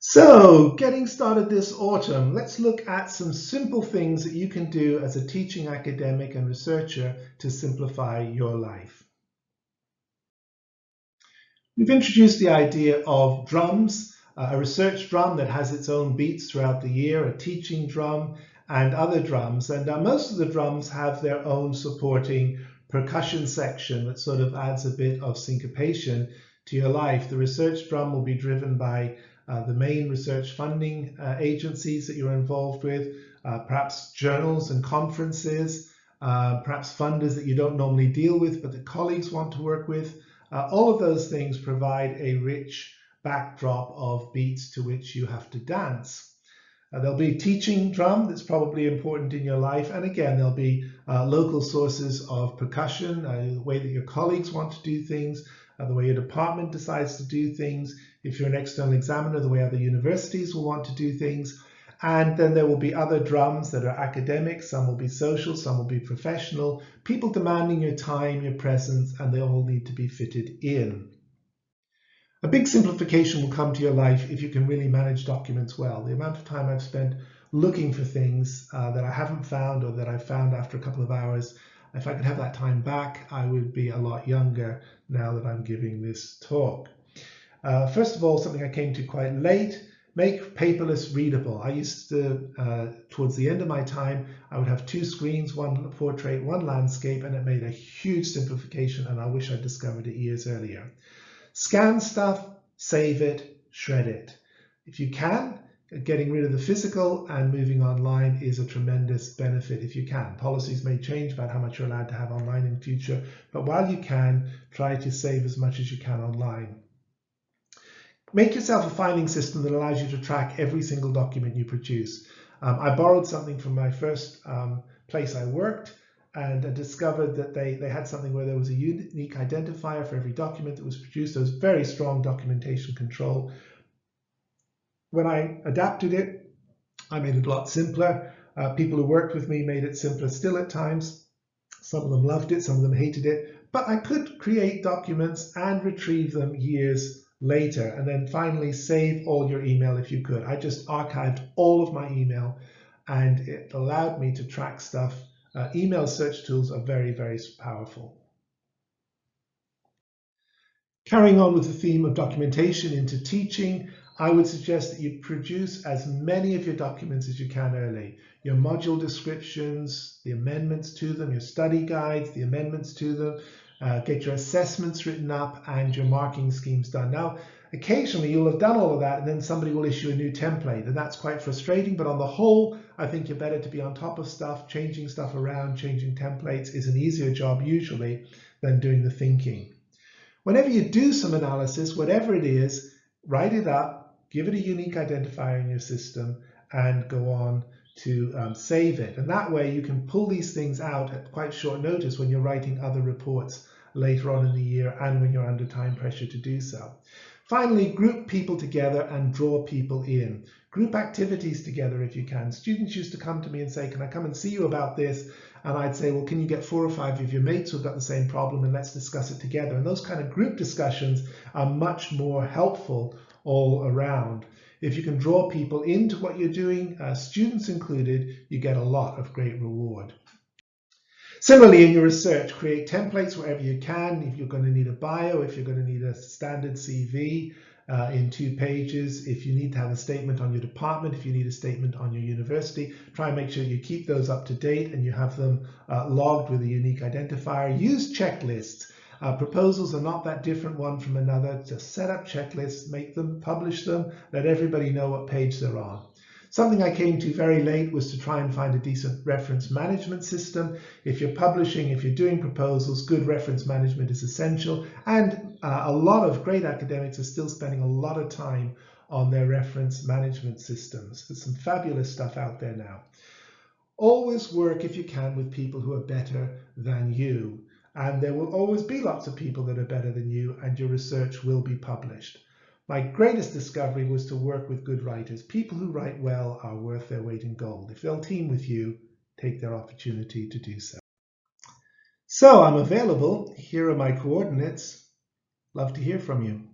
So, getting started this autumn, let's look at some simple things that you can do as a teaching academic and researcher to simplify your life. We've introduced the idea of drums, a research drum that has its own beats throughout the year, a teaching drum, and other drums. And most of the drums have their own supporting percussion section that sort of adds a bit of syncopation to your life. The research drum will be driven by the main research funding agencies that you're involved with, perhaps journals and conferences, perhaps funders that you don't normally deal with but that colleagues want to work with. All of those things provide a rich backdrop of beats to which you have to dance. There'll be a teaching drum that's probably important in your life. And again, there'll be local sources of percussion, the way that your colleagues want to do things, the way your department decides to do things. If you're an external examiner, the way other universities will want to do things. And then there will be other drums that are academic, some will be social, some will be professional, people demanding your time, your presence, and they all need to be fitted in. A big simplification will come to your life if you can really manage documents well. The amount of time I've spent looking for things that I haven't found or that I found after a couple of hours, if I could have that time back, I would be a lot younger now that I'm giving this talk. First of all, something I came to quite late, make paperless readable. I used to, towards the end of my time, I would have two screens, one portrait, one landscape, and it made a huge simplification, and I wish I'd discovered it years earlier. Scan stuff, save it, shred it. If you can, getting rid of the physical and moving online is a tremendous benefit if you can. Policies may change about how much you're allowed to have online in future, but while you can, try to save as much as you can online. Make yourself a filing system that allows you to track every single document you produce. I borrowed something from my first place I worked, and I discovered that they had something where there was a unique identifier for every document that was produced. There was very strong documentation control. When I adapted it, I made it a lot simpler. People who worked with me made it simpler still at times. Some of them loved it, some of them hated it, but I could create documents and retrieve them years later, and then finally save all your email if you could. I just archived all of my email, and it allowed me to track stuff. Email search tools are very, very powerful. Carrying on with the theme of documentation into teaching, I would suggest that you produce as many of your documents as you can early. Your module descriptions, the amendments to them, your study guides, the amendments to them, get your assessments written up and your marking schemes done. Now, occasionally you'll have done all of that and then somebody will issue a new template, and that's quite frustrating, but on the whole, I think you're better to be on top of stuff. Changing stuff around, changing templates is an easier job usually than doing the thinking. Whenever you do some analysis, whatever it is, write it up, give it a unique identifier in your system, and go on to save it. And that way you can pull these things out at quite short notice when you're writing other reports later on in the year and when you're under time pressure to do so. Finally, group people together and draw people in. Group activities together if you can. Students used to come to me and say, can I come and see you about this? And I'd say, well, can you get 4 or 5 of your mates who've got the same problem and let's discuss it together. And those kind of group discussions are much more helpful all around. If you can draw people into what you're doing, students included, you get a lot of great reward. Similarly, in your research, create templates wherever you can. If you're going to need a bio, if you're going to need a standard CV in 2 pages, if you need to have a statement on your department, if you need a statement on your university, try and make sure you keep those up to date and you have them logged with a unique identifier. Use checklists. Proposals are not that different one from another. Just set up checklists, make them, publish them, let everybody know what page they're on. Something I came to very late was to try and find a decent reference management system. If you're publishing, if you're doing proposals, good reference management is essential. And a lot of great academics are still spending a lot of time on their reference management systems. There's some fabulous stuff out there now. Always work, if you can, with people who are better than you. And there will always be lots of people that are better than you, and your research will be published. My greatest discovery was to work with good writers. People who write well are worth their weight in gold. If they'll team with you, take their opportunity to do so. So I'm available. Here are my coordinates. Love to hear from you.